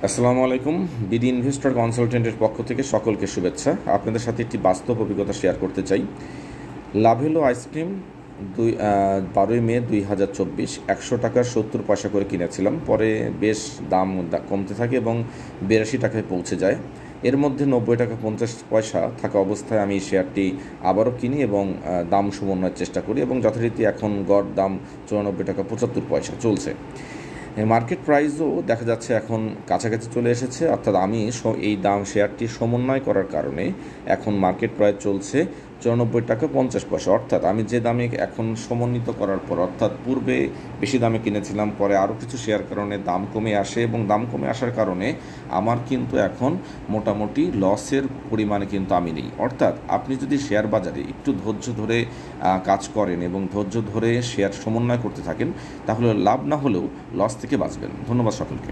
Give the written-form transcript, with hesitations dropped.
আসসালামু আলাইকুম। BD investor কনসালটেন্টের পক্ষ থেকে সকলকে শুভেচ্ছা। আপনাদের সাথে একটি বাস্তব অভিজ্ঞতা শেয়ার করতে চাই। লাভেলো আইসক্রিম 12 মে 2024 100 টাকার 70 পয়সা করে কিনেছিলাম। পরে বেশ দাম কমতে থাকে এবং 82 টাকায় পৌঁছে যায়। এর মধ্যে 90 টাকা 50 পয়সা থাকা অবস্থায় আমি শেয়ারটি আবারও কিনি এবং দাম সমন্বয়ের চেষ্টা করি এবং যথারীতি এখন গড় দাম 94 টাকা 75 পয়সা চলছে। মার্কেট প্রাইসও দেখা যাচ্ছে এখন কাছাকাছি চলে এসেছে, অর্থাৎ আমি এই শেয়ারটি সমন্বয় করার কারণে এখন মার্কেট প্রাইস চলছে 94 টাকা 50 পয়সা। অর্থাৎ আমি যে দামে এখন সমন্বিত করার পর, অর্থাৎ পূর্বে বেশি দামে কিনেছিলাম, পরে আরও কিছু শেয়ার কারণে দাম কমে আসে এবং দাম কমে আসার কারণে আমার কিন্তু এখন মোটামুটি লসের পরিমাণে কিন্তু আমি নেই। অর্থাৎ আপনি যদি শেয়ার বাজারে একটু ধৈর্য ধরে কাজ করেন এবং ধৈর্য ধরে শেয়ার সমন্বয় করতে থাকেন, তাহলে লাভ না হলেও লস থেকে বাঁচবেন। ধন্যবাদ সকলকে।